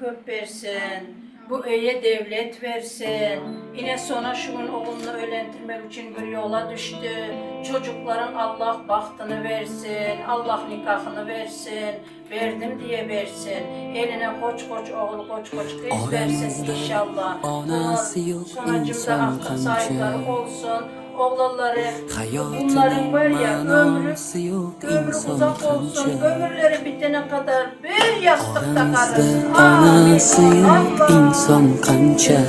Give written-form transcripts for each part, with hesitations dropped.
köp versin. Bu öye devlet versin. Yine sonra şunun oğlunu ölendirmek için bir yola düştü. Çocukların Allah bahtını versin. Allah nikahını versin. Verdim diye versin. Eline koç oğul koç kız versin inşallah. Sonracımda aklı sahipleri olsun. Oğulları bunların var ya ömrü uzak olsun. Ömürleri bitene kadar bir yastıkta karısın. Onası yok inson qancha,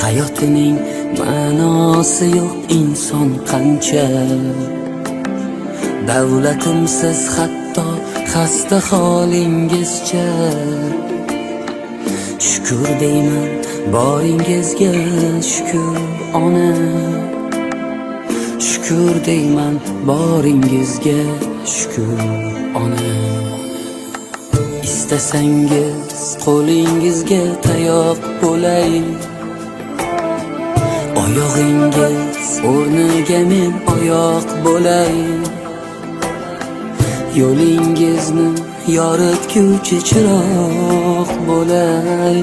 hayotining ma'nosi yo'q inson qancha. Davlatimsiz hatto xasta holingizcha, shukr deyman boringizga shukr ona. Shukr deyman boringizga shukr ona. İstesangiz qo'lingizga tayoq bo'lay, oyog'ingiz o'rniga men oyoq bo'lay. Yo'lingizni yoritguvchi chiroq bo'lay.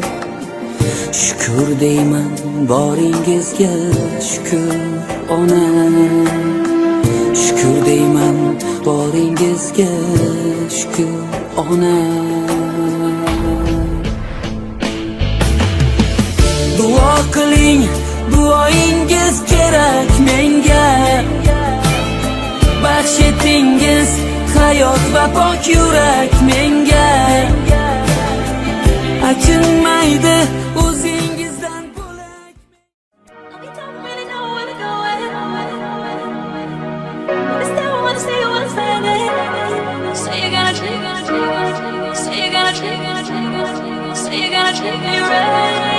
Shukr deyman boringizga shukr ona. Shukr deyman boringizga shukr ona. Duo qiling, duoingiz kerak menga. Baxsh etingiz hayot va pok yurak menga. Achinmaydi o'zingizdan bo'lak. Take me right.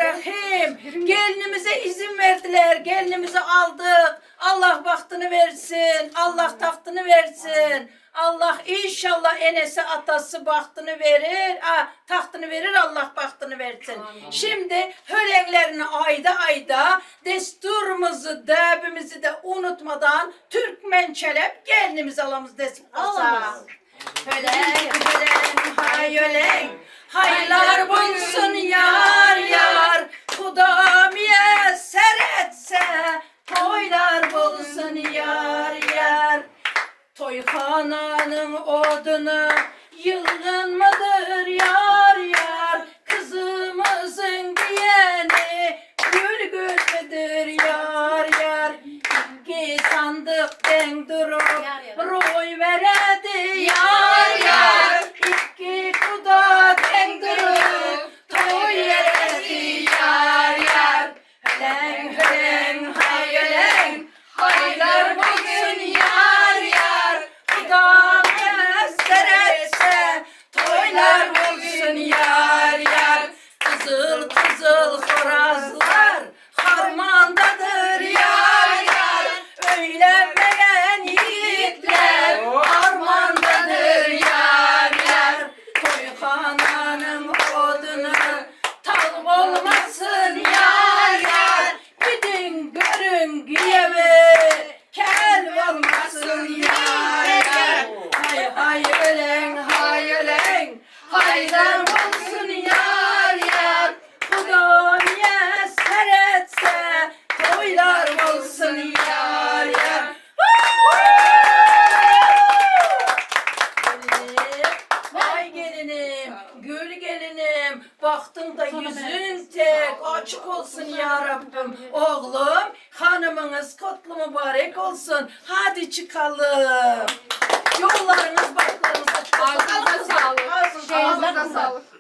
Rahim. Gelinimize izin verdiler. Gelinimizi aldık. Allah bahtını versin. Allah tahtını versin. Allah inşallah Enes'e atası bahtını verir. Tahtını verir, Allah bahtını versin. Amin. Şimdi hölenlerini ayda desturumuzu, debimizi de unutmadan Türkmen çelep gelinimizi alamız desin. Hölen, hay hölen. Haylar bulsun yar yar, Hudam yeser etse, toylar bulsun yar yar. Toyhananın odunu yılgın mıdır yar yar, kızımızın diyeni gül gül müdür yar yar. İki sandık denk durup roy veredi yar yar, İki kuda denk durup toy veredi yar yar. Hölen hölen hay hölen, haylar bulsun yar yar, Hudam yeser etse, toylar bulsun yar yar. Kızıl kızıl horazlar harmandadır yar yar, öylenmeyen yiğitler harmandadır yar yar. Toyhananın odunu tal olmasın yar yar, gidin görün güyemi kel olmasın yar yar. Hay hay ölen hay ölen, haylar olsun yar yar, Hudam yeser etse, toylar olsun yar yar. Vay gelinim, gül gelinim, baktın da yüzün tek açık olsun ya Rabbim. Oğlum, hanımınız kutlu mübarek olsun. Hadi çıkalım. Yollarınız, baklarınız açık olsun. Ağzınıza sağlık. Ağzınıza sağlık.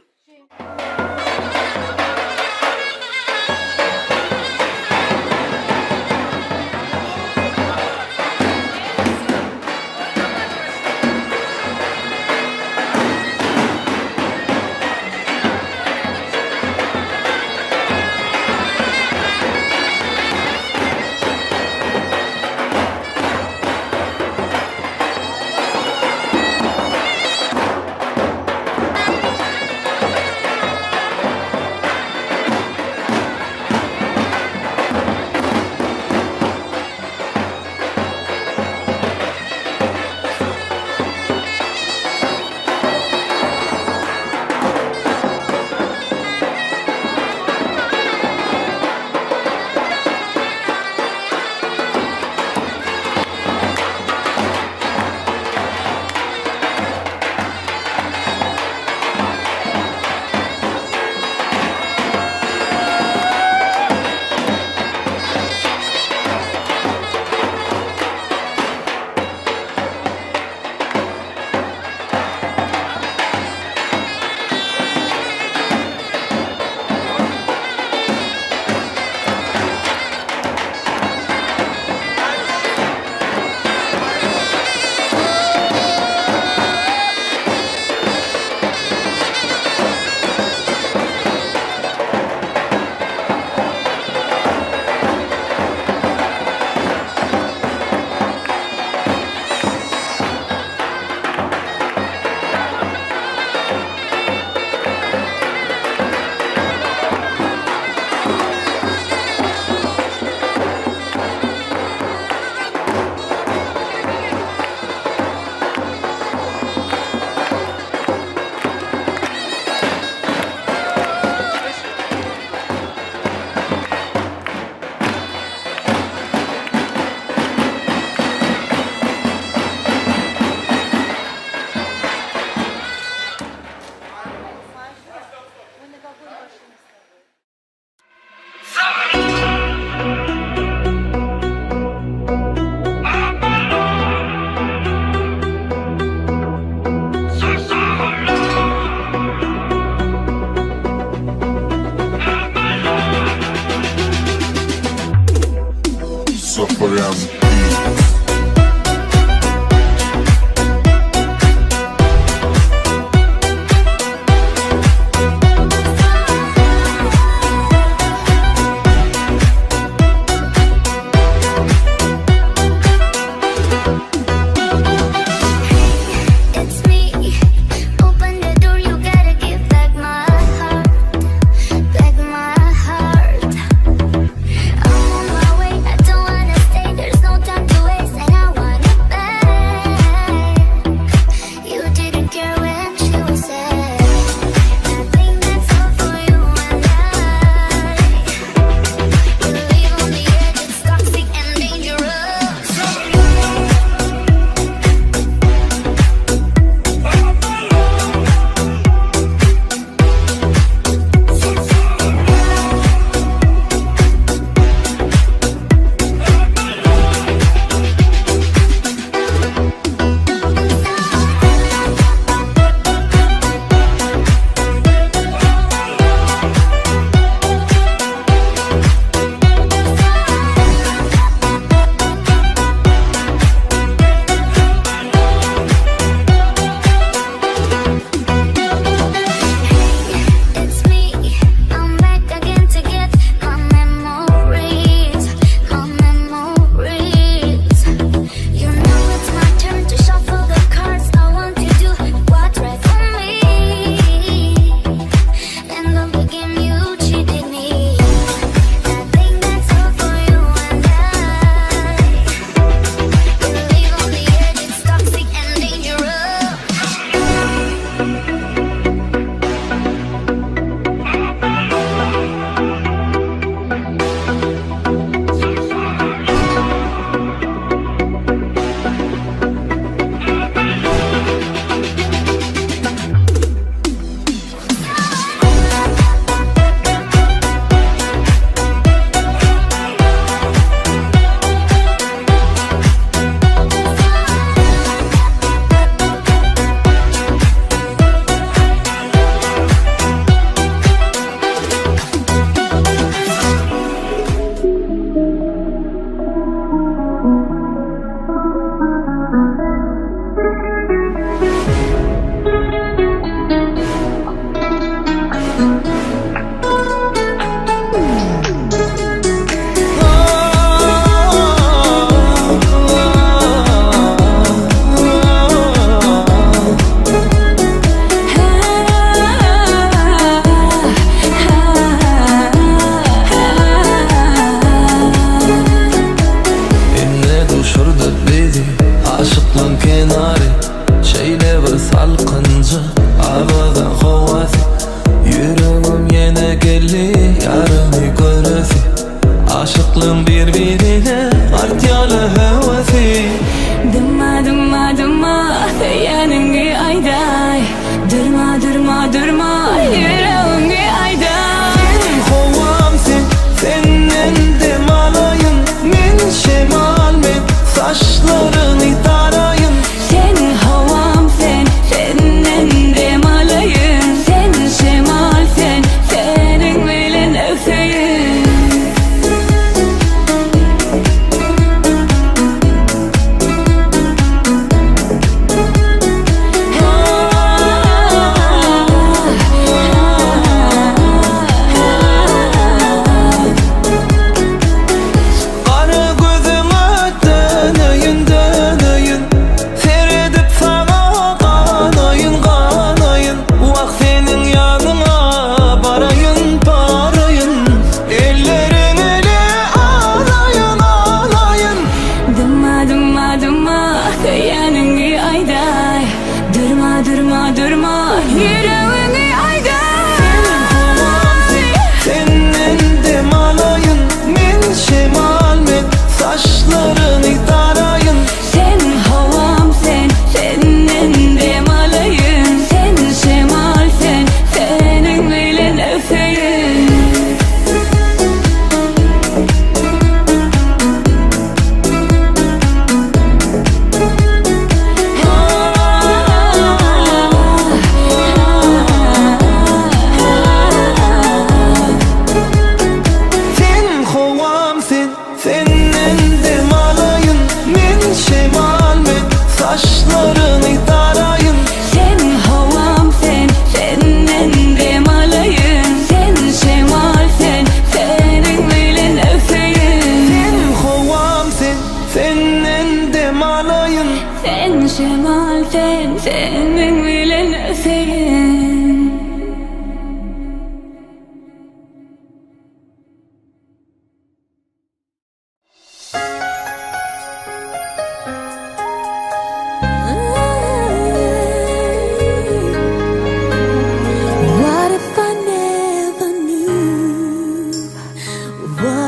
Spojan.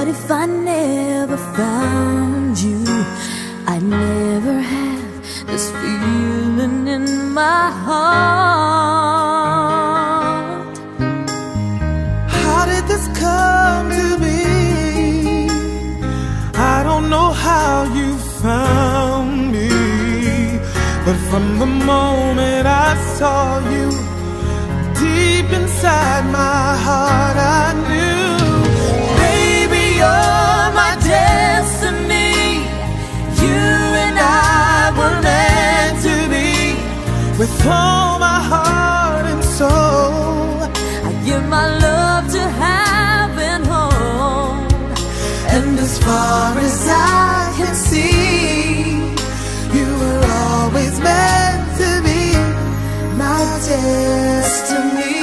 if I never found you, I'd never have this feeling in my heart. How did this come to be? I don't know how you found me, but from the moment I saw you, deep inside my heart I knew, baby, you're my destiny. You and I were meant to be. With all my heart and soul, I give my love to heaven home. and as far as I can see, you were always meant to be my destiny.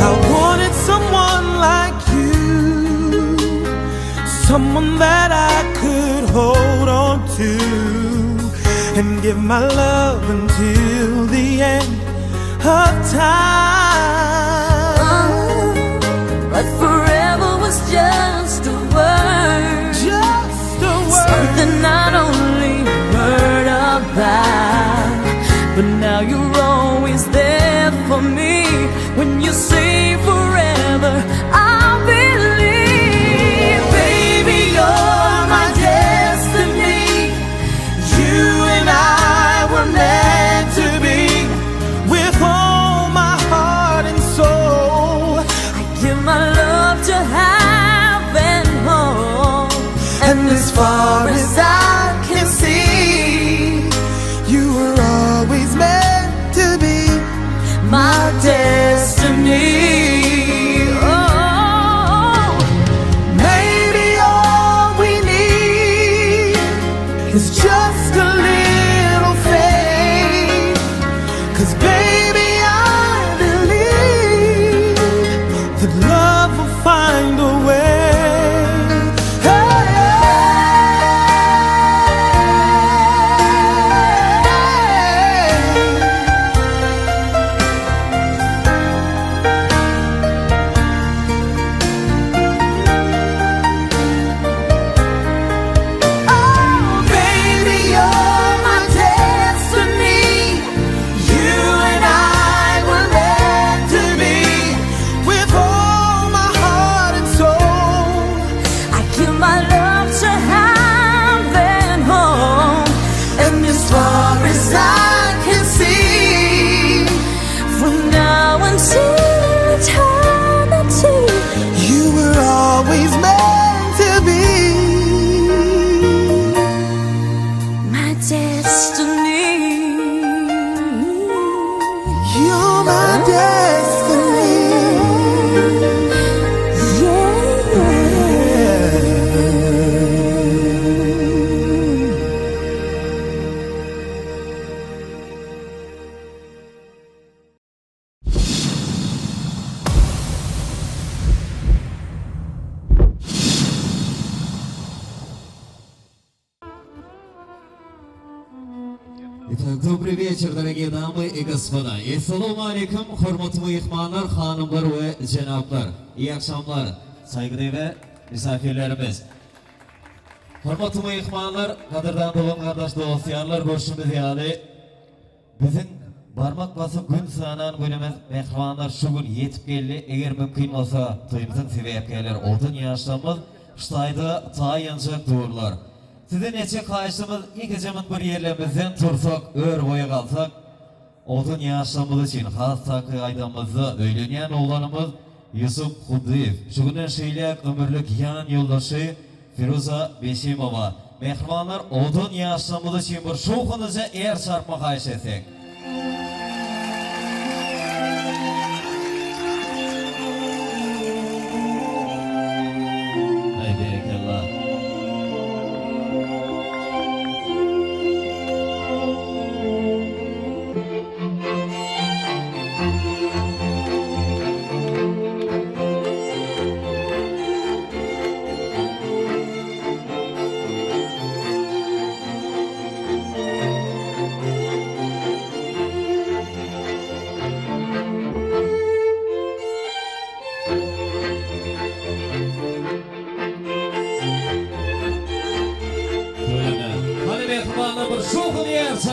I wanted someone like you, someone that I could hold on to and give my love until the end of time. But forever was just a word, Just a word. something not only heard about, but now you're always there for me. When you say forever, I'll believe. Baby, you're my destiny. You and I were meant to be. With all my heart and soul, I give my love to heaven home. and as far as I can see, you were always meant to be My destiny. Oh, maybe all we need is just a little faith. 'Cause baby, I believe that love will find a way. Hey, oh, baby, you're my destiny. You and I were meant to be. With all my heart and soul, I give my love to heaven home. and as far as I can see, From now until eternity, you were always meant to be my destiny. you're my destiny. Итак, добрый вечер, дорогие дамы и господа. Assalamu alaikum, hürmetli mehmanlar, hanımlar ve cenaplar. İyi akşamlar, saygıdeğer ve misafirlerimiz. Hürmetli mehmanlar, kadırdan dolun kardeş dostlarlar, görüşümüz yani. Bizim barmak basıp gün sanan günümüz mehmanlar şu gün yetip geldi. Eğer mümkün olsa toyumuzun sebepkeler oldu yaşlamız. Ştayda tayincak doğrular. Size neçe kayışımız iki camın bir yerlerimizden tursak, ör boya kalsak, odun yaşamız için has takı aydamızda öylenen oğlanımız Yusuf Hudiyev. Şu günden şeylek ömürlük yan yoldaşı Firuza Beşimova. Mehmanlar odun yaşamız için bir şokunuza er çarpma kayış etsek. Hay berekallah.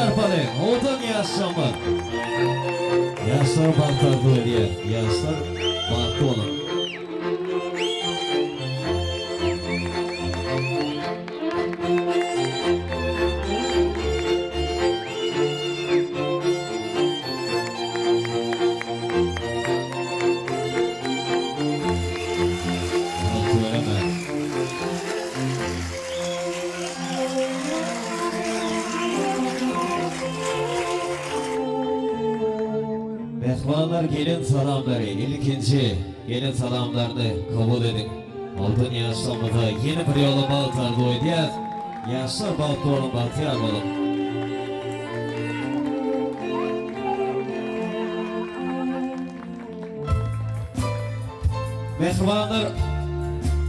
sarpalayın. Odun yaşamlar. Yaşlar baltardı diye. Yaşlar baltı olun. Baltı veremez. Mehmanlar gelin salamları, ilkinci gelin salamlarını kabul edin. Altın yaşlamada yeni bir yolu baltardı oydiyaz. Yaşlar baltı olun, baltı yarmalım. Mehmanlar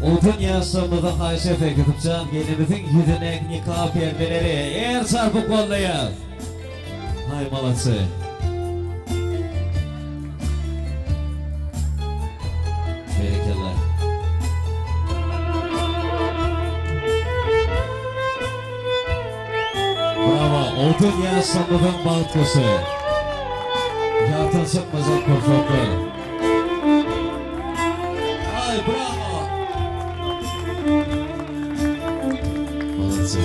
Altın yaşlamada Ayşe Fekitipcan gelinimizin yüzüne nikah perdeleri eğer çarpık kollayız. Hay malası. Berekeler. Bravo, Altın yaşlamada baltkosu. Yartan çıkmazın kurfaklar. Ay bravo. Malası.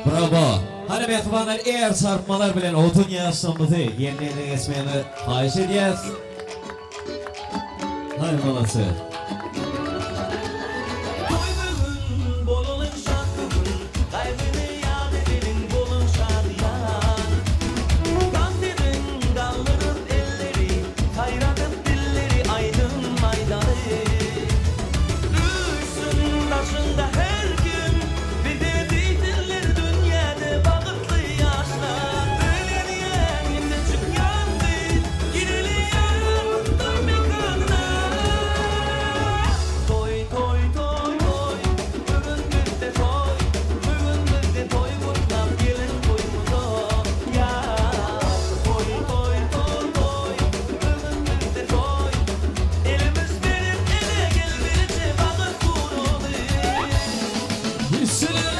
Bravo. Hani mehmanlar eğer çarpmalar bilen odun yaşlamızı yerlerine geçmeyeni xahiş ediyez. Hay malası. Toybugun, bolulun şarkıbın, kalbini yad edelim bolun şadiyan. Kandilin, dallırın elleri, kayradın dilleri, aydın maydanı. Üstün başında her gün, bir de diller dünyada bağıtlı yaşlar. Öyle diyen yine çıkyandı, girelim dur bir kadına. Toy toy toy toy, bugün bir de toy, bugün bir de toy kutlam gelin toyumuza. Ya toy toy toy toy, bugün bir de toy, elimiz verip ele gel birce bağır kurulu. Hissele.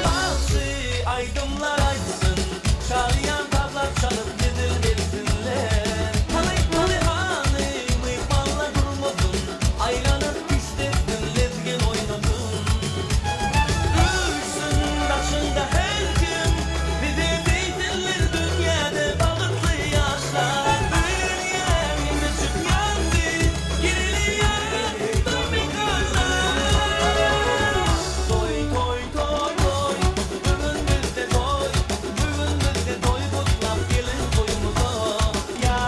Bazı aydınlar aydın, çağlayan tablar çalıp gidil gelsinler. Hani hani mıymanla durmadın, aylanıp güçledin, lezgin oynadın. Üstün başında her gün, bir de diller dünyada bağıtlı yaşlar. Büyüyen yine çıkyandı, giriliyen dur bir kadına. Toy toy toy toy, bugün bizde toy, bugün bizde toy kutlam gelin toyumuza. Ya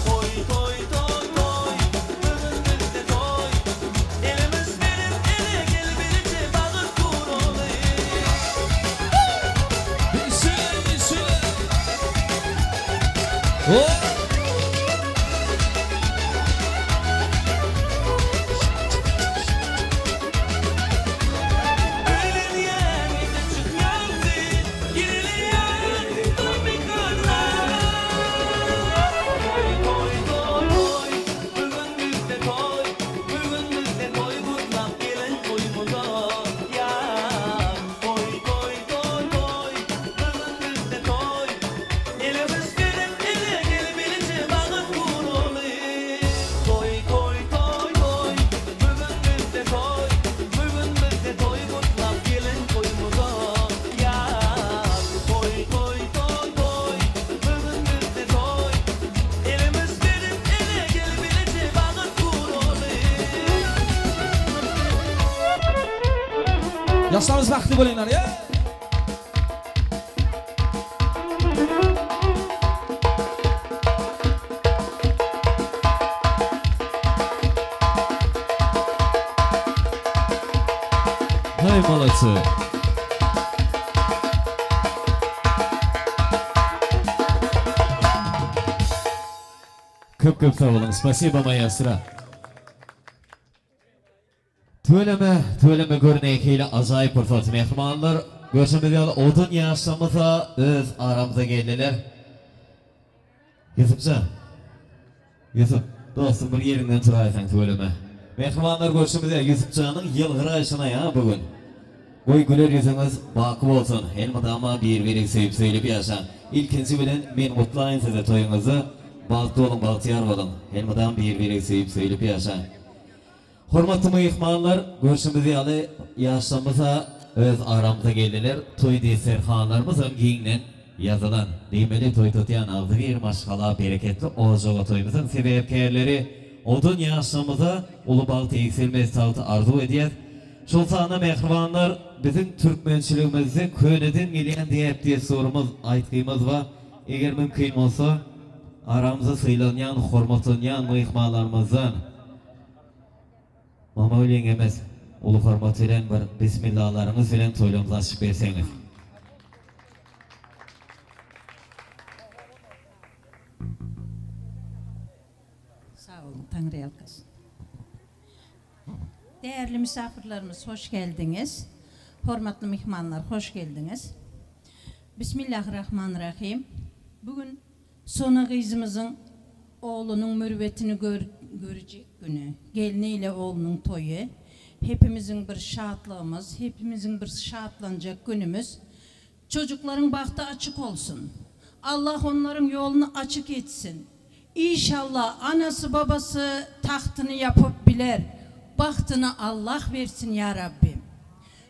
toy toy toy toy, bugün bizde toy, elimiz verip ele gel birce bağır kurulu. Hissele, hissele. Oh! Öyle diyen yine çıkyandı, giriliyen dur bir kadına. Toy toy toy toy, bugün Yoshlarimiz baxtli bo'linglar. Hay молодцы. Köp sağ olun. Spasibo maestro. Töyleme görnekiyle acayip fırsat mehmanlar. Görüşümüzde odun yaşamıza öz aramıza geldiler. Yusuf, dostum bir yerinden turaysan töyleme. Mehmanlar görüşümüzde Yusufcan'ın yılgırayışına ya bugün. Oy güler yüzünüz bakı olsun. Elmadama bir sevip söyleyip yaşa. İlkinci bilen ben mutlayın size toyunuzu. Baltı olun, baltıyar olun. Elmadam bir sevip söyleyip yaşa. Hormatlı mehmanlar, görüşümüzde alı yaşamıza öz aramıza geldiler. Toy deserhanlarımızın giyinen yazılan demeli toy tutayan aldı bir maşkala bereketli oğuzcuğa toyumuzun sebepkerleri odun yaşamıza Ulubağ Teksilmez Tağıtı arzu ediyor. Şol sahne mehmanlar bizim Türkmençiliğimizde köneden gelen diye sorumuz, aytkıyımız var. Eğer mümkün olsa aramıza sıylanyan, hormatlayan mehmanlarımızdan Mama öyle emez. Ulu hormat ile bir bismillahlarınız ile toylumuzu açıp verseniz. Sağ olun, Tanrı yalkasın. Değerli misafirlerimiz hoş geldiniz. Hormatlı mihmanlar hoş geldiniz. Bismillahirrahmanirrahim. Bugün sona kızımızın oğlunun mürüvvetini görecek günü. Geliniyle oğlunun toyu. Hepimizin bir şahatlığımız, hepimizin bir şahatlanacak günümüz. Çocukların bahtı açık olsun. Allah onların yolunu açık etsin. İnşallah anası babası tahtını yapıp biler. Bahtını Allah versin ya Rabbim.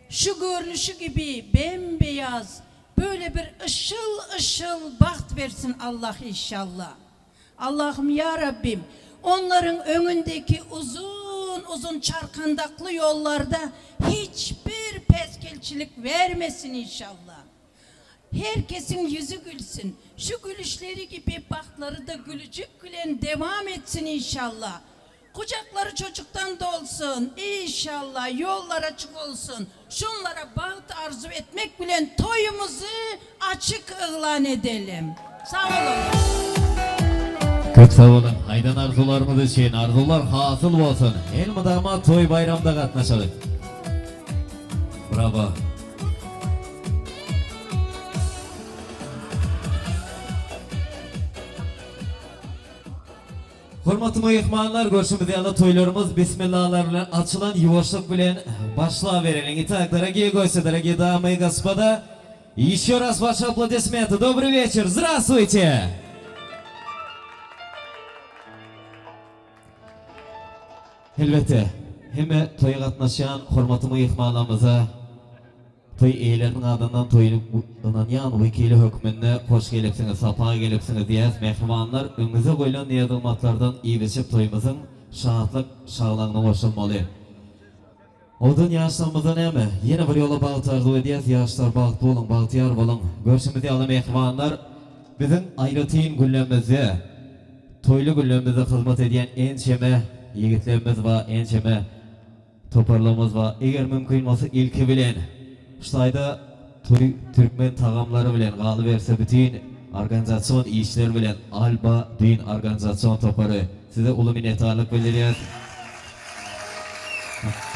Şu görünüşü gibi bembeyaz, böyle bir ışıl ışıl baht versin Allah inşallah. Allah'ım ya Rabbim, onların önündeki uzun çarkandaklı yollarda hiçbir peskelçilik vermesin inşallah. Herkesin yüzü gülsün. Şu gülüşleri gibi bahtları da gülücük gülen devam etsin inşallah. Kucakları çocuktan dolsun inşallah, yollar açık olsun. Şunlara baht arzu etmek bilen toyumuzu açık ilan edelim. Sağ olun. Köp sağ olun. Haydan arzularımız için arzular hasıl olsun. Elmadama toy bayramda katlaşalım. Bravo. Hormatlı mehmanlar, görüşümüzde yalı toylarımız bismillahlarla açılan yuvaşlık bilen başlığa verelim. Итак, дорогие гости, дорогие дамы и господа, еще раз ваши аплодисменты. Добрый вечер, здравствуйте! Elbette, hem toya katlaşan hormatlı mehmanlarımıza toy eylerinin adından toyunu ınan vekili hükmünde hoş gelipsiniz, sapağa gelipsiniz diyez mehmanlar önünüze koyulan niyazılmaklardan iyi biçip toyumuzun şahatlık şağlanına hoşlanmalı. Odun yaşlarımızdan emi, yine bir yola bağıtı arzu ediyez, yaşlar bağıtlı olun, bağıtıyar olun. Görüşümüzde alı mehmanlar bizim ayrıtın güllemizde, toylu güllemizde hizmet ediyen en şeme yigitlerimiz var, en şeme toparlığımız var. Eğer mümkün olsa ilki bilen Şutayda Türkmen tağamları bilen kalıverse bütün organizasyon işler bilen Alba Düğün Organizasyon toparı size ulu minnettarlık bildiriyoruz.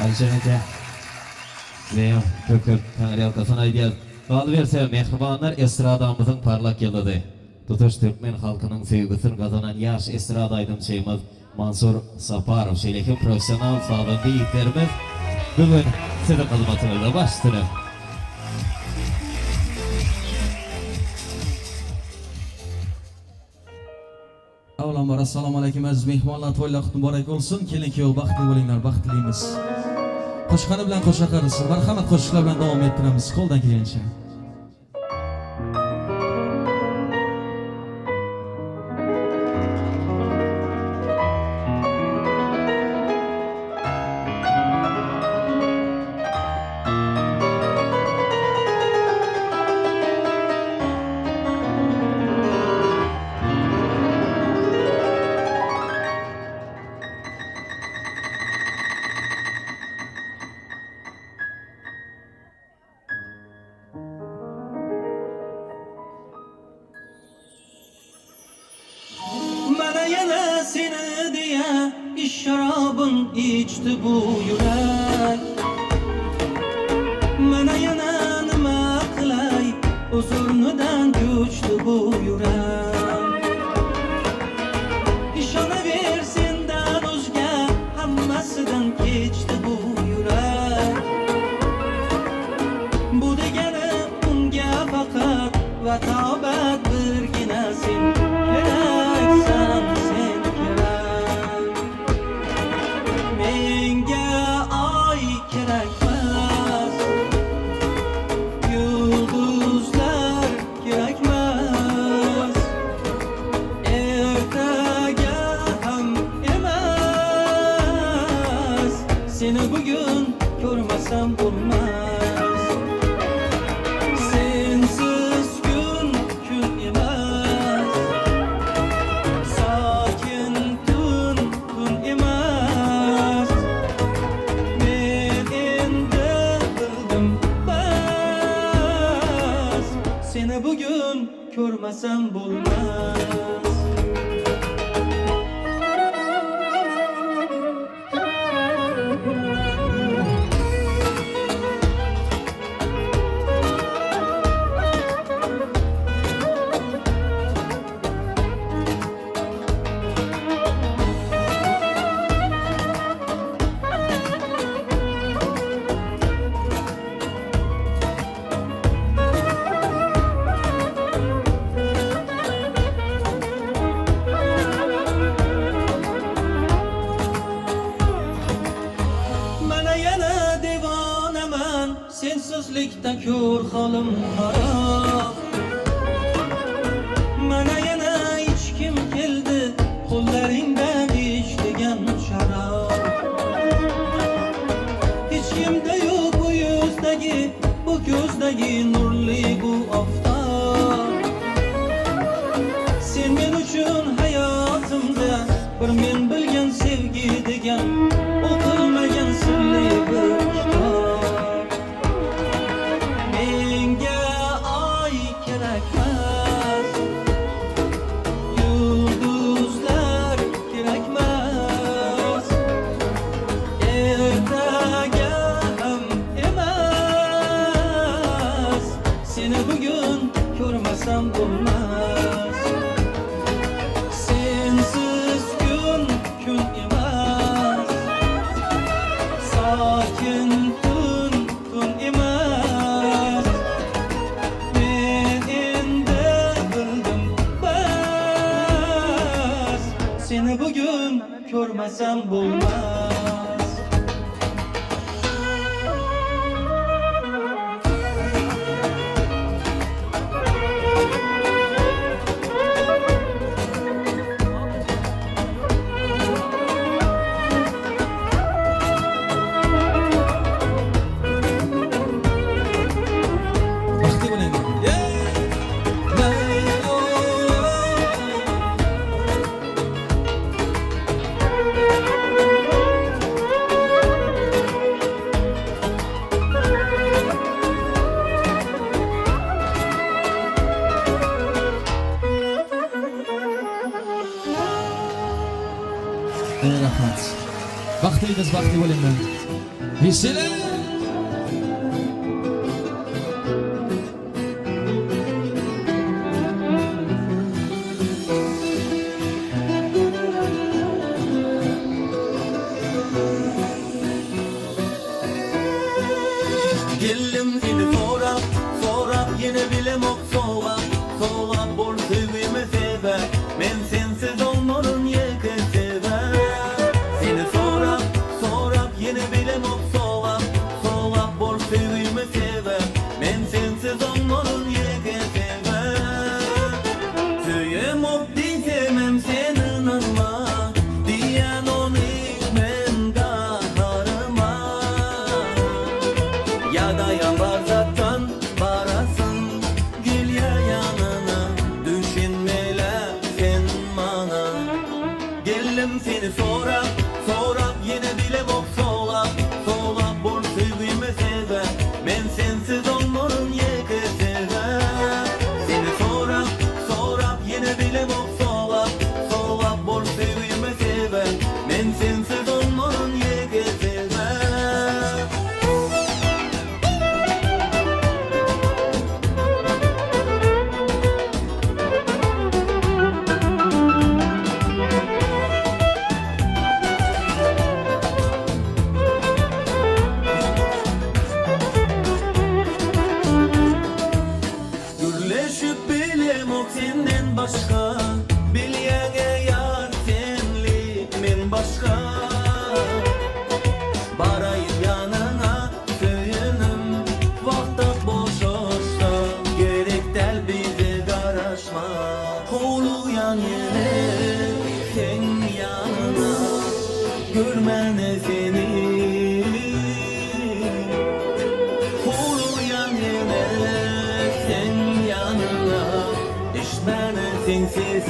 Alişan ete ve köp Tanrı yalkasına gidiyoruz. Kalıverse mehribanlar estradamızın parlak yılıdır. Tutuş Türkmen halkının sevgisini kazanan yaş estrada aydınçıyımız Mansur Saparov şeylekin profesyonel sağlıklı yiğitlerimiz bugün sizin hizmetinizde başlıyor. Avvalambor assalomu alaykum aziz mehmonlar, to'ylar muborak bo'lsin. Kelin-kuyov baxtli bo'linglar, baxtliimiz. Qo'shiqlar bilan qo'shiqlarimiz, marhamat qo'shiqlar bilan davom ettiramiz qo'ldan kelgancha. şarabın içti bu yürek. Mana yana nima qilay, huzurnidan ko'chdi bu yürek. İşonaver sendan o'zga hammasidan kechdi bu yürek. Bu degani unga faqat vatobat birgina sen keraksan, sen kerak. Menga oy kerakmas, yulduzlar kerakmas, ertaga ham emas. Seni bugün ko'rmasam bo'lmas. Sensiz kun emas, sokin tun emas. Men endi bildim bas, seni bugün ko'rmasam bo'lmas. Mana yana devonaman, sensizlikda ko'r holim xarob. Mana yana hech kim keldi, qo'llaringdan ichdigan sharob. Hech kimda yo'q bu yuzdagi, bu ko'zdagi nurli bu oftob. Sen men uchun hayotimda bir men bilgan sevgi degan, o'qilmagan sirli bir kitob. Menga oy kerakmas, yulduzlar kerakmas, ertaga ham emas. Seni bugün ko'rmasam bo'lmas. Sensiz kun emas, sokin tun emas. Men endi bildim bas, seni bugün ko'rmasam bo'lmas. Baxtli bo'ling. Rahmat. Baxtlimiz baxtli bo'linglar. Hissela. Geldim seni so'rab yine bilemoq so'rab bol sevgimi sever. Men sensiz olmadım yeke sever. Seni so'rab yine bilemoq so'rab bol sevgimi sever. Men sensiz olmadım yeke sever. Söylemoq diyemem senin anma, diyen onu men kahrıma. Ya da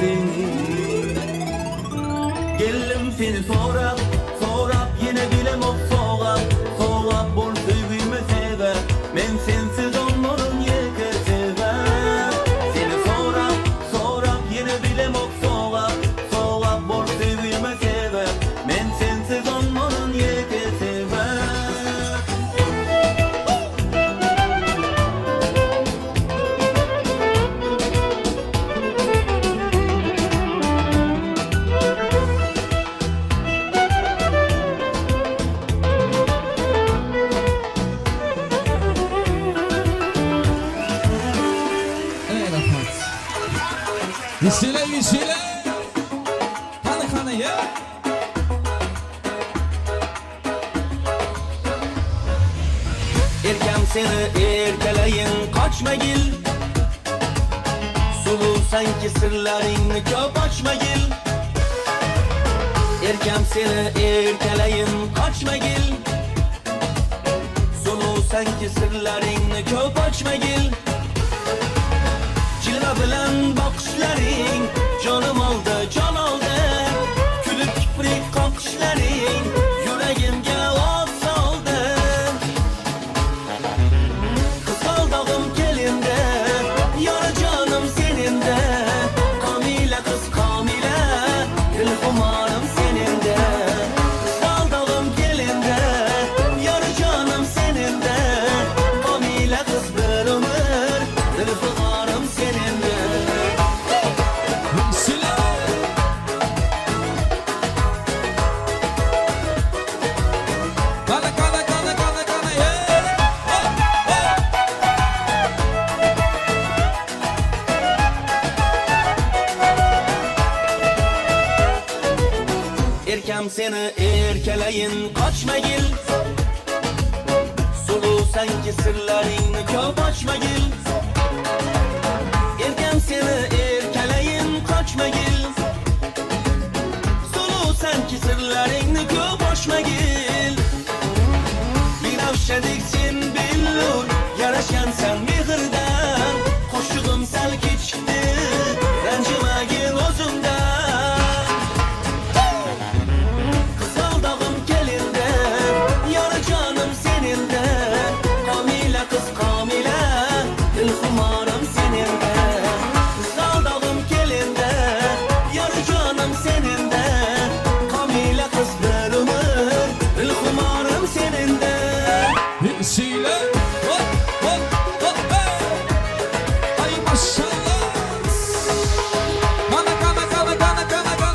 seni. Geldim seni soğrap, soğrap yine bilem o soğrap, soğrap bol sevgimi sever. Men sensiz onların yeke sever. Seni soğrap, soğrap yine bilem o soğrap, soğrap bol sevgimi sever. Men sensiz onların yeke sever. Ey rahmat. Vesile. Kanı ya. Erkem seni erkeleyin kaçma gil. Sulu sanki sırlarını çok açma gil. Erkem seni erkeleyin kaçma gil. Sulu sanki sırlarını çok açma gil. Cilve bilen bakışların canım aldı can aldı. Külüp kiprik kalkışların yüreğimge ot saldı. Kısaldağım kelinde, yar canım seninde. Kamile kız Kamile, dil kumarım seninde. Kısaldağım kelinde, yar canım seninde. Kamile kız bir ömür, dil kumarım seninde. Vesile. Kana ya. Erkem seni erkeleyin kaçma gil. Sulu sanki sırlarını çok açma gil. Erkem seni erkeleyin kaçma gil. Sulu sanki sırlarını çok açma gil. Bir avşadiksin billur, yaraşan sen mihirden. Koşuğum sel geçti, rencime gir özümden. Kısaldağım kelinde, yar canım seninde. Kamile kız Kamile, dil kumarım seninde. Kısaldağım kelinde, yar canım seninde. Kamile kız bir ömür, dil kumarım seninde. Vesile. Hey. Ay maşallah.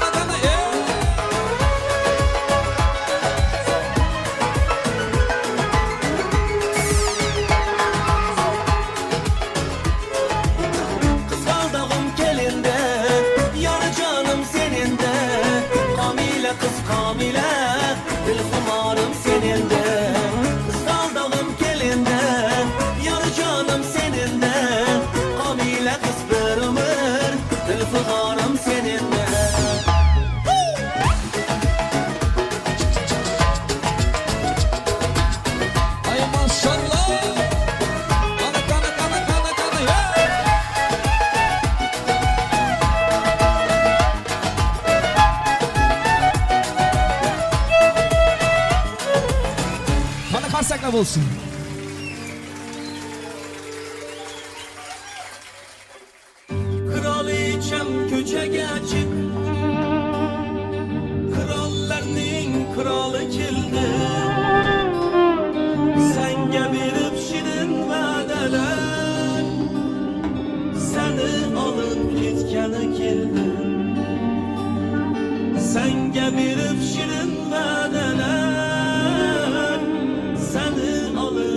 Kana ya. Kısaldağım kelinde, yar canım seninde. Kamile kız Kamile, dil kumarım seninde. Kısaldağım kelinde, yar canım seninde. Kamile kız bir ömür, dil kumarım seninde. Ay maşallah. Kana ya. Bana karsakla olsun. Kraliçem köçege çık. Krallarning kralı keldi. Senga berib shirin va'dalar. Seni alıp ketgani keldi. Senga berib shirin va'dalar. Seni alıp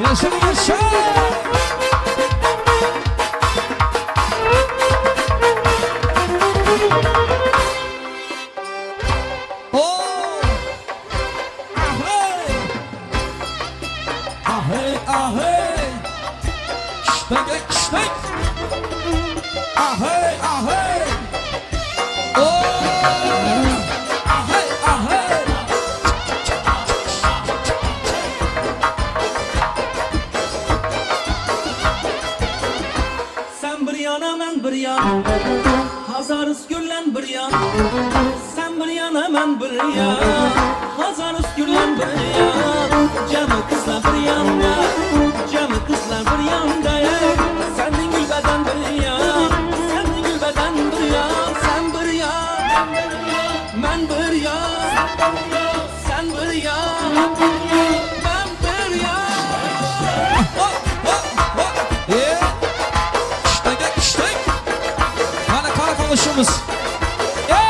Yaşa yaşa. Oh! Ahey! Ahey, ahey! Ştek, ştek! Ahey, ahey! Oh! Ahey, ahey! Sen bir yana ben bir yan Hazarız güllen bir yan Sen bir yana ben bir yan Hazarız güllen bir yan Cem'i kızlar bir yanda Cem'i kızlar bir yanda Senin gül beden bir yan Senin gül beden bir yan Sen bir yan Ben bir yan Sen bir yan Ben bir yan Yeah! Ştek, ştek! Kana konuşumuz. Yeah!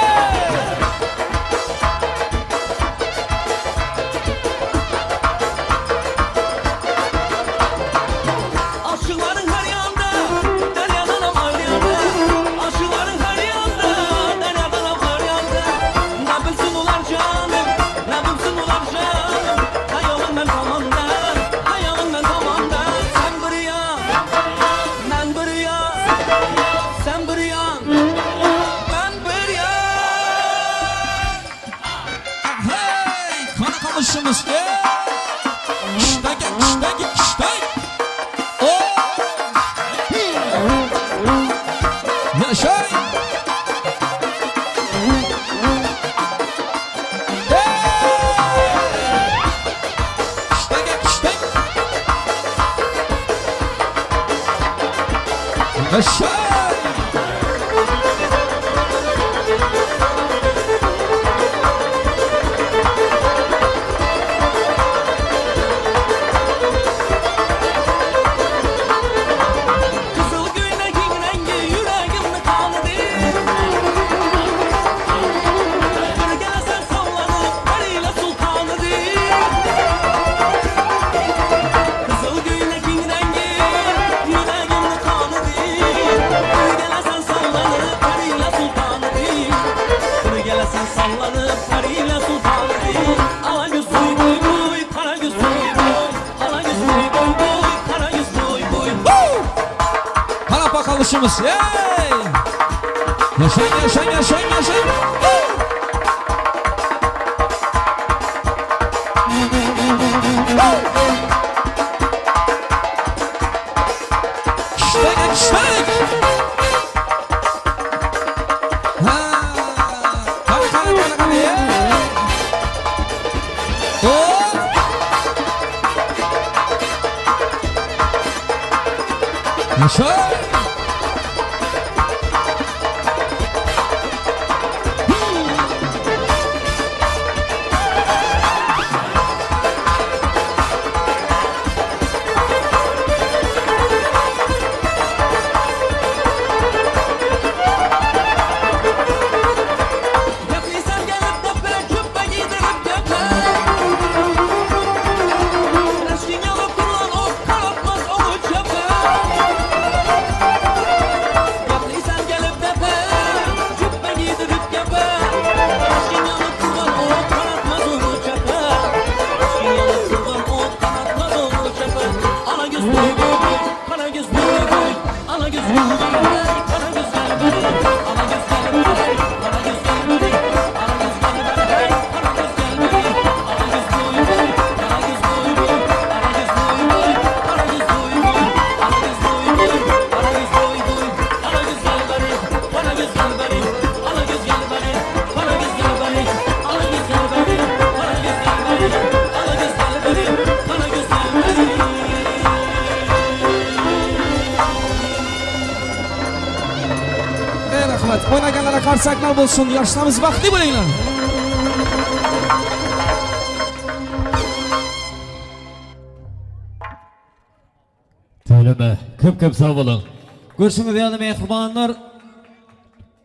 Aşıkların her yanda, deryadan amar yanda. Aşıkların her yanda, deryadan amar yanda. Ne bilsin ular canım, ne bilsin ular canım. Hayalım ben tamandan, hayalım ben tamandan. Sen bir yan, ben bir yan. Sen bir yan, ben bir yan. Hey! Kana konuşumuz. Yeah! Ştek, ştek, ştek! Oh! Yaşa! Yaşa! Kızıl güneşin rengi yüreğimde kaldı. Bir gelsen sallanıp periyle sultanıdı. Kızıl güneşin rengi yüreğimde kaldı. Bir gelsen sallanıp periyle sultanıdı. Bir gelsen sallanıp periyle sultanıdı. Ala göz boy boy boy, kara göz boy boy. Ala göz boy boy boy, kara göz boy boy. Kana bakalışımız. Hey! Yaşayın, yaşayın, yaşayın, yaşayın. Ştek, ştek! Ha! Kana, yeah! Oh! Yaşa! Yapıysan gelip tepe, cübbe giydirip tepe. Eşkin yalıp kurulan ok, kanatmaz oğu çöpe. Yapıysan gelip tepe, cübbe giydirip tepe. Eşkin yalıp kurulan ok, kanatmaz oğu çöpe. Eşkin yalıp kurulan ok, kanatmaz oğu çöpe. Ana göz boy boy boy, kana göz boy boy. Ana göz boy boy boy, kana göz gel beri. Ana göz gel beri, kana göz gel beri. Ana göz gel beri, kana göz gel beri. Ana göz boy boy, kana göz boy boy. Ana göz boy boy, kana göz boy boy. Ana göz boy boy, kana göz boy boy. Ana göz gel beri, kana göz gel beri. Ana göz gel beri, kana göz gel beri. Ana göz gel beri, kana göz gel beri. Ana göz gel beri, kana göz gel beri. Ey rahmet, oynaganlara qarsaklar bo'lsin, yoshlarimiz baxtli bo'linglar. Töyleme, köp sağ olun. Görüşünüz değerli mehribanlar.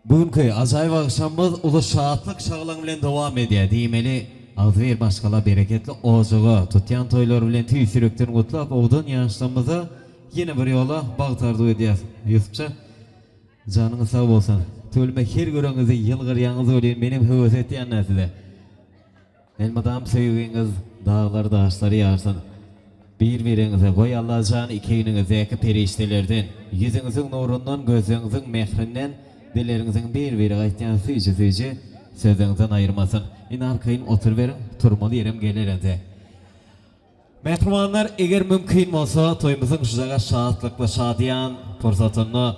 Bugünkü azayiv akşamımız ulu şahatlık şağılan bilen devam ediyor. Deyimeli ağzı ver başkala bereketli oğuzuğa, tutyan toylar bilen tüy sürükten kutlap, oğdan yaşlarımıza yine bir yola bağıtardı ediyaz. Yusufça, canınız sağ olsun. Tölme her görünüzü, yılgıryanızı öleyin benim hüvöz ettiyen nesile. Elmadam sevginiz, dağlar dağışları yağırsın. Bir-birinize koy Allah canı ikeyinize eki periştelerden, yüzünüzün nurundan, gözünüzün mehrinden, dillerinizin bir-biri aytyan suyucu sözünüzden ayırmasın. İn arkayın otur verin, turmalı yerim gelir ede. Mehrumanlar, eğer mümkün olsa toyumuzun şuzağa şahatlıklı şadiyan fırsatını,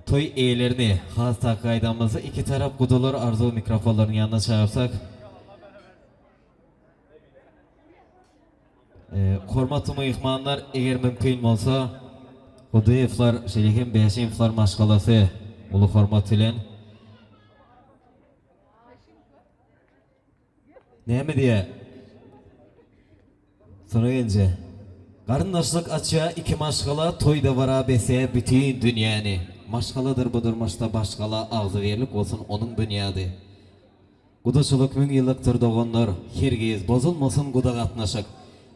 toy eğlerini, has takaydamızı iki taraf kudular arzu mikrofonların yanına çağırsak, hormatımı ihmanlar, eğer mümkün olsa o iflar, şeylekin 5 iflar maşgalası ulu hormat ile ne mi diye sonra gelince karındaşlık açığa iki maşgala toyda vara bese bütün dünyanı maşgaladır bu durmuşta başkala ağzı verilip olsun onun bünyadı. Gudaçılık 1000 yıllıktır doğanlar hergiz bozulmasın guda katnaşık.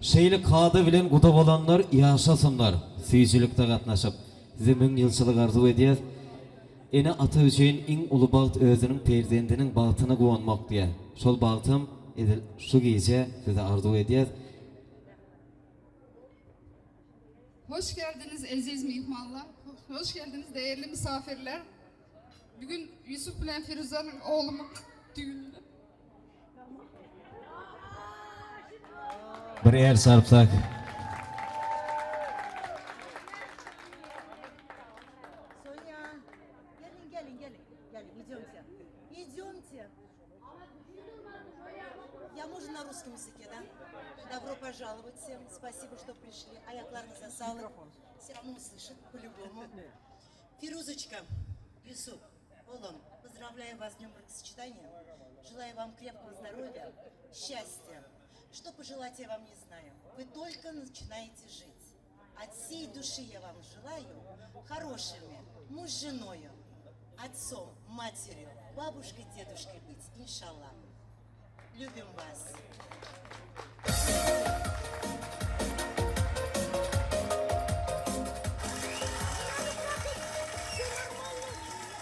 Şeylik kadı bilen guda olanlar yaşasınlar. Suyuculukta katnaşıp size 1000 yılçılık arzu ediyez. Ene ata üçün in ulu bağıt özünün perzendinin bağıtını kuvanmak diye. Şol bağıtım şu gece size arzu ediyez. Hoş geldiniz aziz mihmanlar. Hoş geldiniz değerli misafirler. Bugün Yusuf bilen Firuza'nın oğlumun düğünü. Bir yer sarpsak. Соня, gelin, идемте. Идемте. Я можно на русском языке, да? Добро пожаловать всем. Спасибо, что пришли. Аякларınıza sağlık. Все равно услышат по-любому. Фирузочка, Юсуп, Олам, поздравляю вас с днем бракосочетания. Желаю вам крепкого здоровья, счастья. Что пожелать я вам не знаю. Вы только начинаете жить. От всей души я вам желаю хорошими муж с женою, отцом, матерью, бабушкой, дедушкой быть, иншаллах. Любим вас.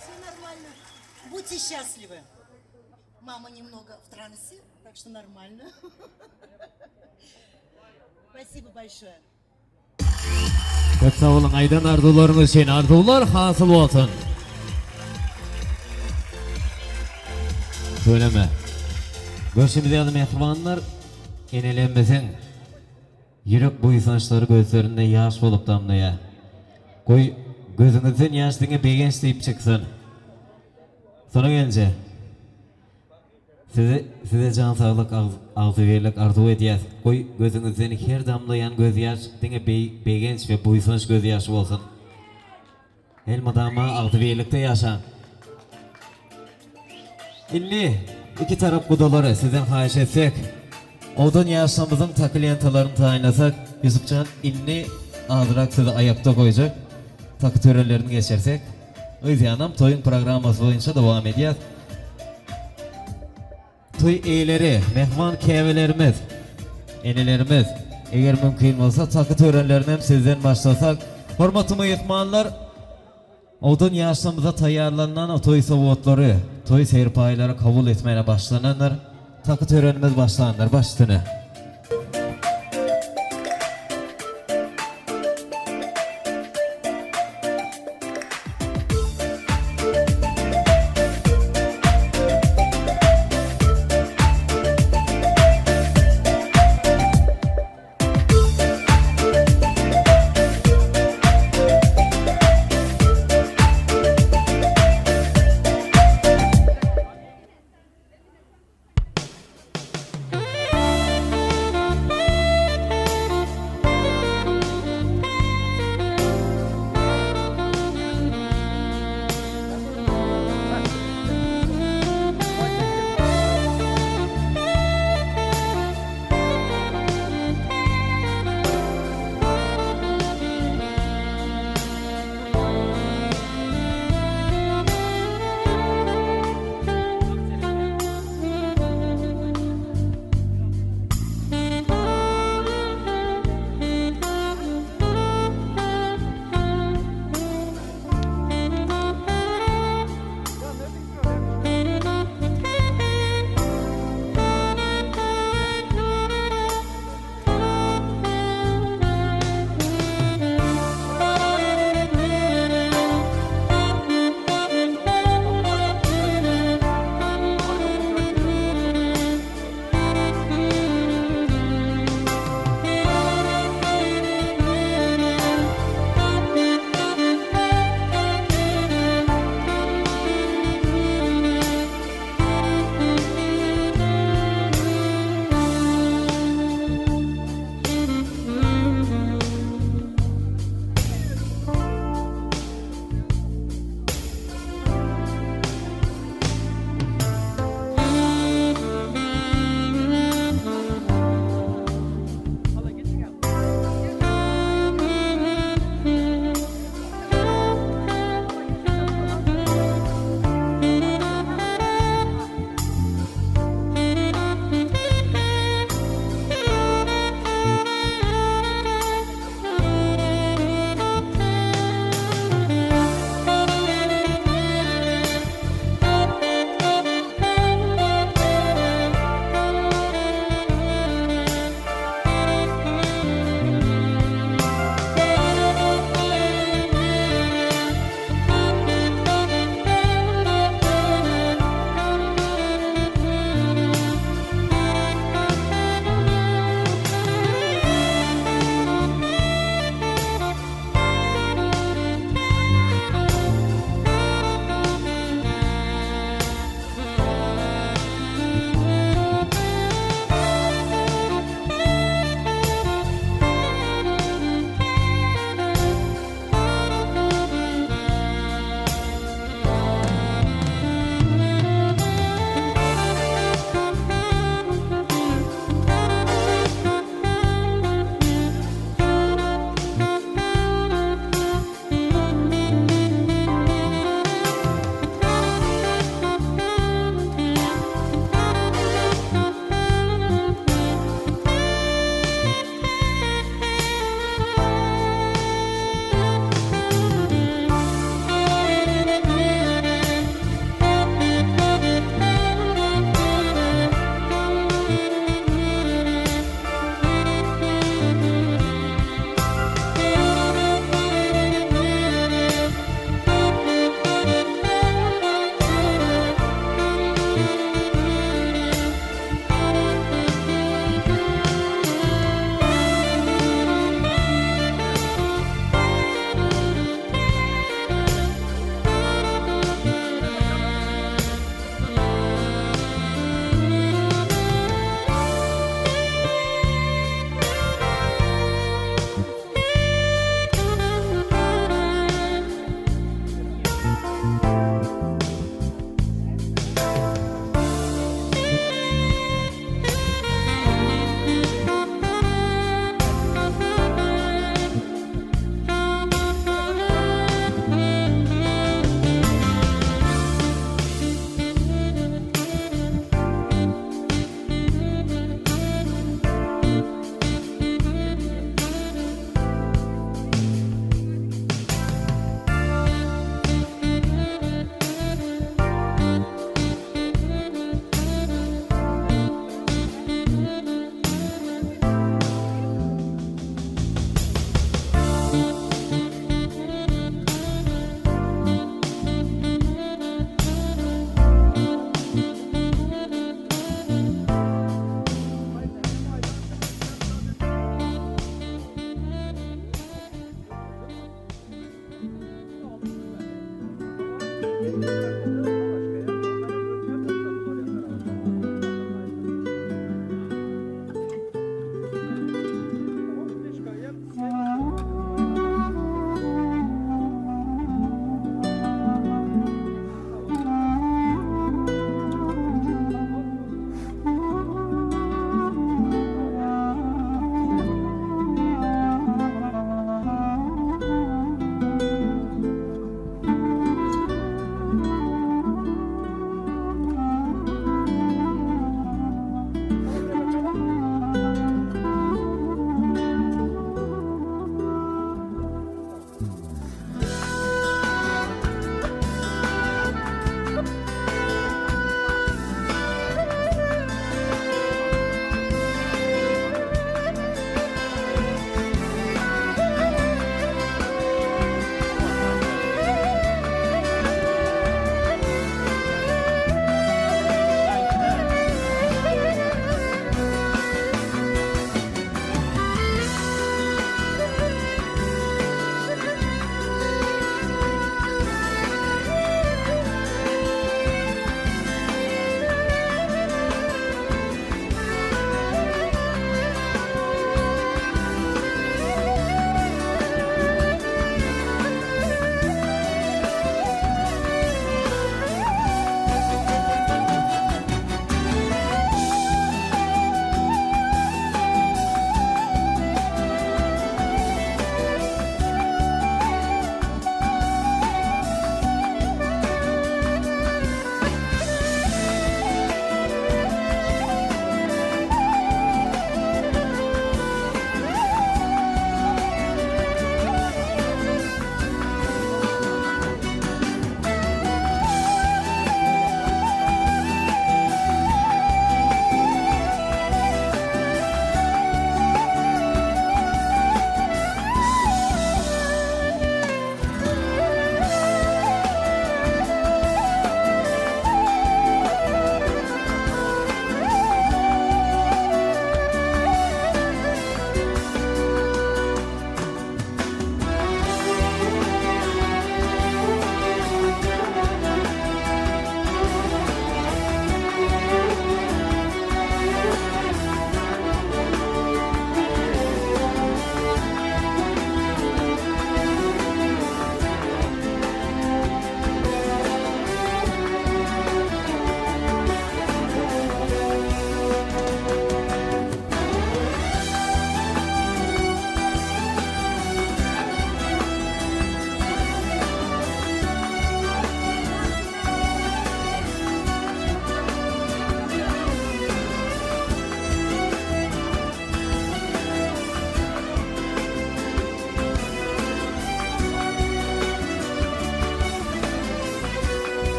Все нормально. Будьте счастливы. Мама немного в трансе, так что нормально. Спасибо большое. Çok sağ olun aydan arzularınız için arzular hasıl olsun. Söyleme. Görüşümüzde yanı mehribanlar enelenmesin. Yürek bu insançları gözlerinde yaş bulup damlaya. Koy gözünüzün yaşlığına begenç deyip çıksın. Sonra gelince size can sağlık ağzı verirlik arzu ediyez. Koy gözünüzden her damlayan gözyaş dine begenç ve buysanç gözyaşı olsun. Elmadama ağzı verirlikte yaşan. İlli iki taraf kudaları sizden hayiş etsek, odan yaşamızın takliyantalarını tayinlasak, Yusufcan illi ağzırak size ayakta koyacak, takı törelerini geçersek, Özyanam toyun programımız boyunca devam ediyez. Toy eyleri, mehman kevelerimiz, enelerimiz, eğer mümkün olsa takı törenlerini hem sizden başlasak, hormatımı yıkmanlar, odun yaşamıza tayarlanan o toy savutları, toy seyirpayları kabul etmeye başlananlar, takı törenimiz başlananlar, başlığını.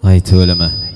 Ay töyleme.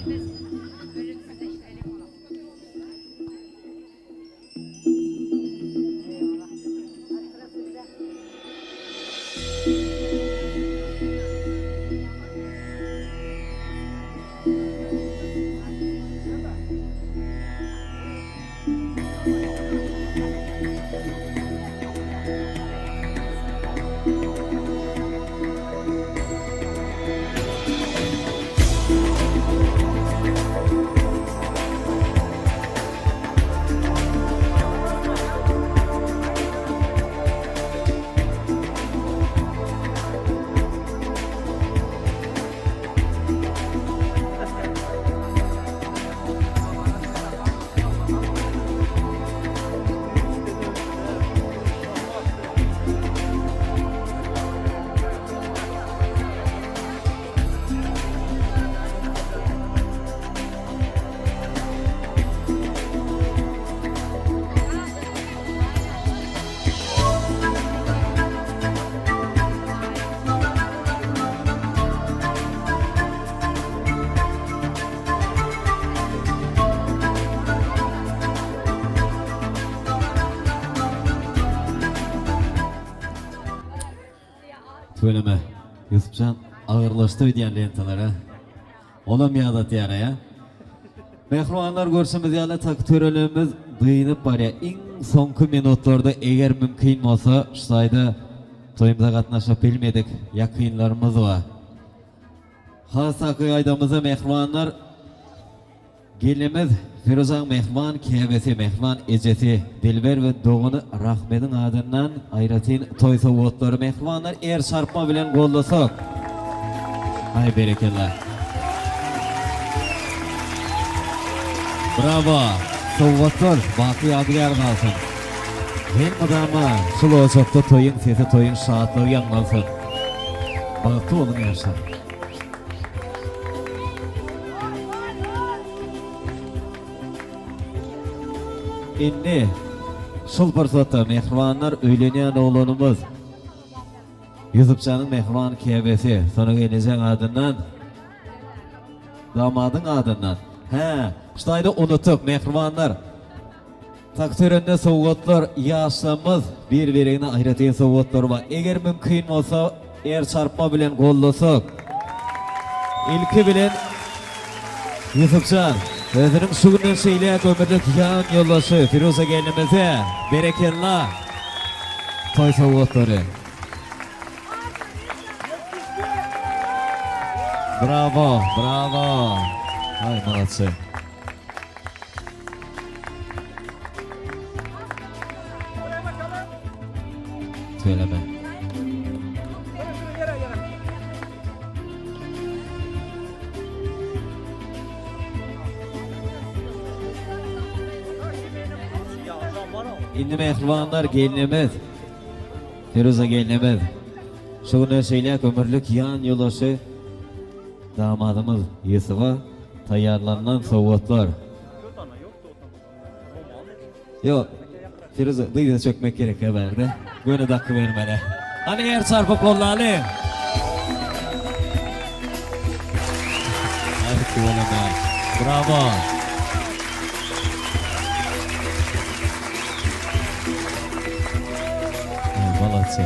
Söyleme. Yusufcan ağırlaştı diyen lentalara. Olamaya diyara ya. Mehruanlar görsemiz yani tak törelimiz dıyınıp var ya. En sonki minutlarda eğer mümkün olsa şu sayda toyumuza katnaşıp bilmedik. Yakınlarımız var. Hasakı aydamıza mehruanlar gelimiz Firuzan mehman, kevesi mehman, ecesi, Dilber ve Doğunu Rahmet'in adından ayratin toy savutları mehmanlar er çarpma bilen gollasak. Hay berekeler. Bravo. Savutlar baki yadigar kalsın. Hem adama sulu ocakta toyun sesi toyun şahatlığı yanmalsın. Bağıtı olun yaşar. İnni şul fırsatda mehmanlar öylenen oğlanımız Yusufcan'ın mehman kebesi sonra gelecek adından damadın adından şutayda unutuk mehmanlar takdirinde soğutlar yaşamız birbirine ayrıtı soğutlar var eğer mümkün olsa er çarpma bilen gollasak ilki bilen Yusufcan Özürüm sugunun şeyle ömürlük yan yollaşı Firuze gelinimize berekellah toy savutları. Bravo, bravo. Ay молодцы. Söyleme. İndi mehribanlar gelinimiz Firuze gelinimiz şu gün şeyle ömürlük yan yolaşı damadımız Yusuf'a tayarlanan savutlar. Yok Firuze duyda çökmek gerek haberde böyle dakika vermeli. Hani yer çarpıp kollalı. Hadi kullanma. Bravo. Молодцы.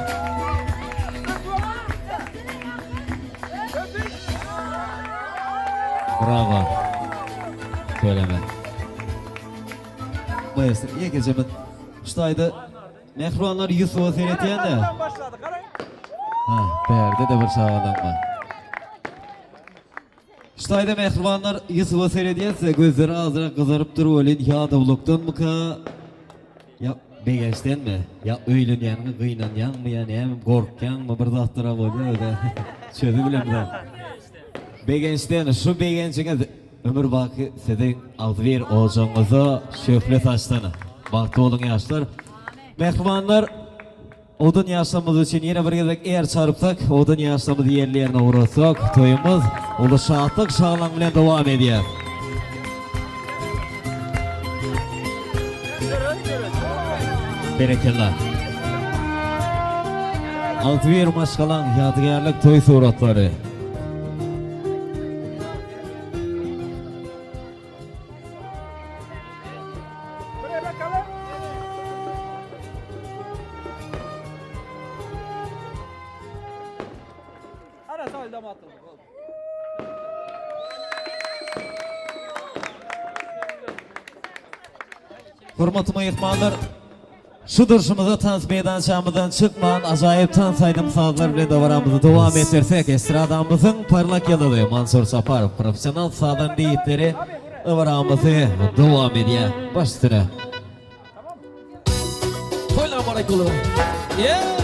Bravo. Söyleme. Maestro, iyi gecemin. Şutaydı. Mehruanlar Yusuf'u seyretiyen de. Berde de bir sağlanma. Şutaydı mehruanlar Yusuf'u seyretiyense gözleri ağzına kızarıp durup öyle ya da buluktan mı ka? Ya begeçten mi? Ya öylünyen mi, kıynanyan mı yani hem korkyan mı bir dahtıra böyle öyle. Çözü bilem de. Begençten şu begençiniz ömür baki sizin Altıver olacağınızı şöhret açtığını. Baktı olun yaşlar. Mehmanlar odun yaşlamız için yine bir gezek eğer çarpsak odun yaşlamız yerlerine uğrasak toyumuz ulu şahatlık şağlan bilen devam ediyor. Berekeler. Altıver maşkalan yadigarlık toy suratları. Hürmetli mehmanlar, şu duruşumuza tans meydançamızdan çıkman, acayip tans aydım sazlar bile davaramızı devam ettirsek, estradamızın parlak yıldızı Mansur Saparov, profesyonel sağdan deyitleri davaramızı devam ediyor. Baş üstüne. Toylar barak olur. Yeah!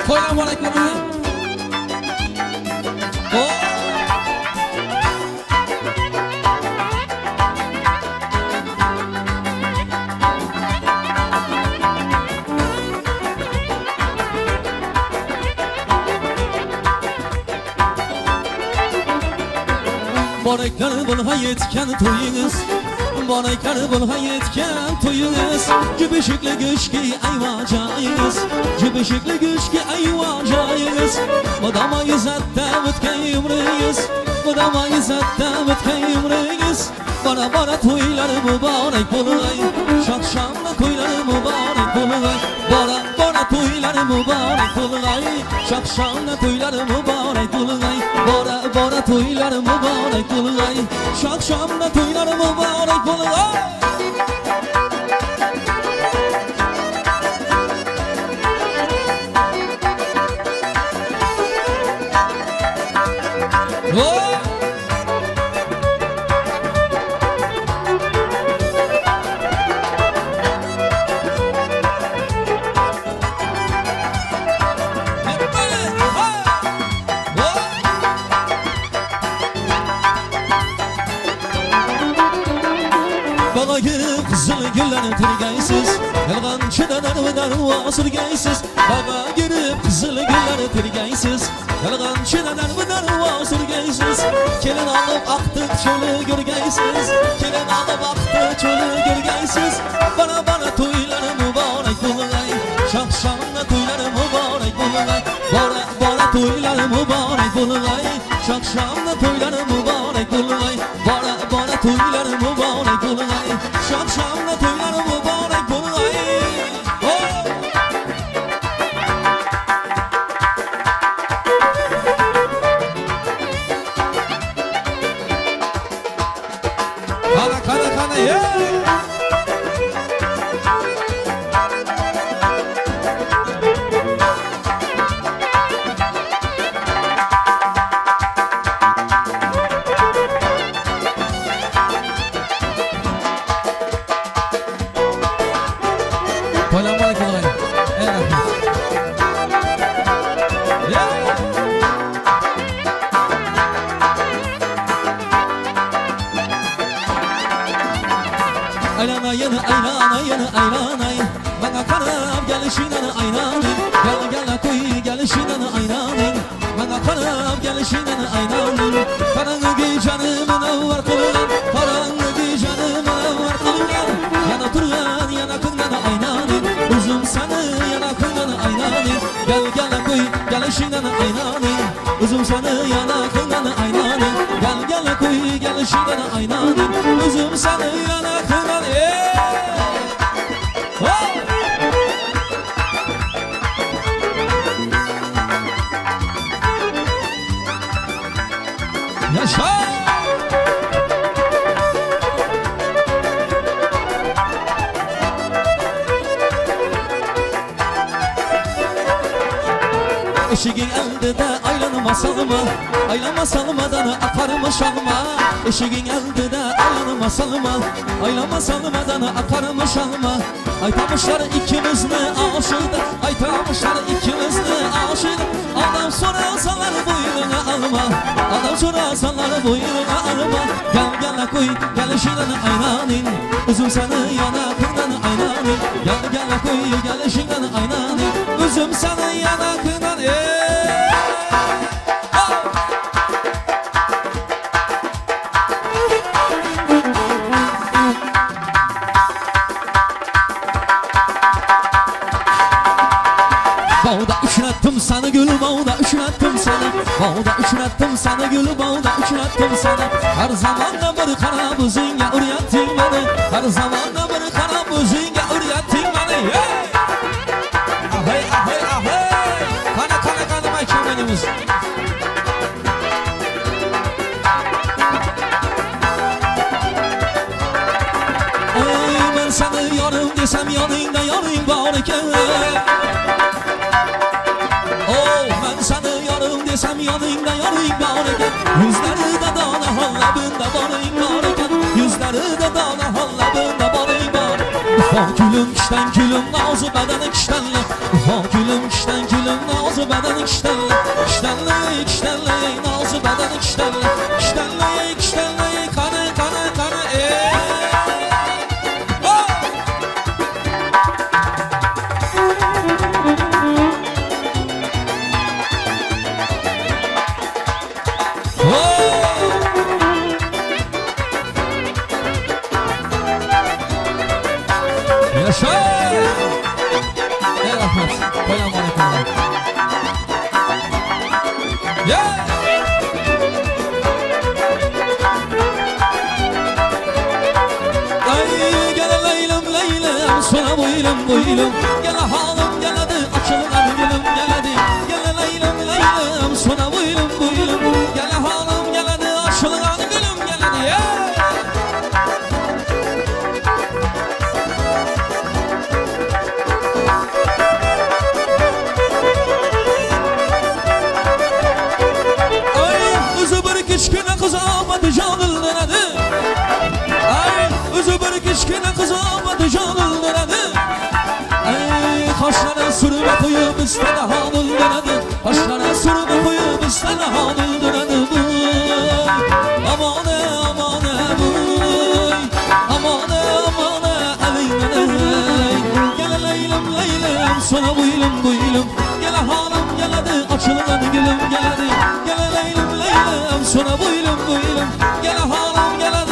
Toylar barak olur. Baraklar bulha yetken toyunuz, baraklar bulha yetken toyunuz. Cübüşükle güçki ayvacayınız, cübüşükle güçki ayvacayınız. Madama yüzette bitken yumruyuz, madama yüzette bitken yumruyuz. Bana toylar mübarek bulay, şakşamla toylar mübarek bulay. Bana toylar mübarek bulay, şakşamla toylar mübarek bulay. Bana toylar mübarek bulay, şakşamla toylar mübarek bulay. Bağa girip kızıl güllerin tirgaysiz, yalgan çıdanar vıdar vasır gaysiz. Bağa girip kızıl güllerin tirgaysiz, yalgan çıdanar vıdar vasır gaysiz. Kelin alıp aktık çölü görgaysiz, kelin alıp aktık çölü görgaysiz. Bana toyları mübarek bulay, şakşamda toyları mübarek bulay. Bana toyları mübarek bulay, şakşamda toyları mübarek bulay. Bana toyları mübarek bulay, şakşamda toyları mübarek bulay. Kana yeah! Toylar barak bulay. Aylanayın, aylanayın, aylanayın. Bana kanıp gelişinin aylanayın. Gel koy gelişinin aylanayın. Bana kanıp gelişinin aylanayın. Karanlık canımın var kılınan, karanlık canımın var kılınan. Yana turgan, yana kından aylanayın. Uzun sana yana kından aylanayın. Gel koy gelişinin aylanayın. Uzun sana yana kından aylanayın. Gel koy gelişinin aylanayın. Uzun sana yana kından Yaşa! Eşigin elde de aylanıma salma, aylama salmadan akarmış alma. Eşigin elde de aylanıma salma, aylama salmadan akarmış alma. Aytamışlar ikimizni aşığıda, aytamışlar ikimizni aşığıda. Adam sorasalar boynuna alma, adam sorasalar boynuna alma. Gel gel koy, gel şirin aynanin, üzüm seni yanakından aynanin. Gel gel koy, gel şirin aynanin, üzüm seni yanakından. Bağda üçünettım sana gülü, bağda üçünettim sana. Bağda üçünettim sana gülü, bağda üçünettim sana. Her zaman da bir kara buzunga öğrettin beni. Her zaman da bir kara buzunga öğrettin beni. Ahey ahey ahey. Kana kana kana maykemenimiz. Ey ben seni yarım desem yanında yarım var iken. Desem yanında yarın var iken, yüzleri de dana hallabında barın var iken, yüzleri de dana hallabında barın var. Ufak gülüm kişten gülüm nazı bedeni kiştenle, ufak gülüm kişten gülüm nazı bedeni kiştenle, kiştenle kiştenle nazı bedeni kiştenle, kiştenle kiştenle kanı kanı kanı Yaşa! Ey rahmet, koyam aleyküm. Yeah! Ay gel leylem leylem, sana boylum boylum. Gel halim gel hadi, açılan gülüm gel hadi. Gel leylem leylem, sana boylum boylum. Gel halim gel hadi, açılan gülüm gel hadi. Yeah! Kiçkine kız ağmadı canın nerede? Ay özü bir kiçkine kız ağmadı canın nerede? Ay kaşlara sürme koyup istene hanın nerede? Kaşlara sürme koyup istene hanın nerede? Amane amane buy, amane amane eline. Gel leylem leylem, sana buylum buylum. Gel hanım gel hadi, açılan gülüm gel hadi. Gel leylem leylem, sana buylum buylum. Gel hanım gel hadi.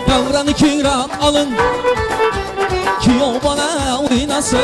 Davranı kiran alın, ki o bana oynasın.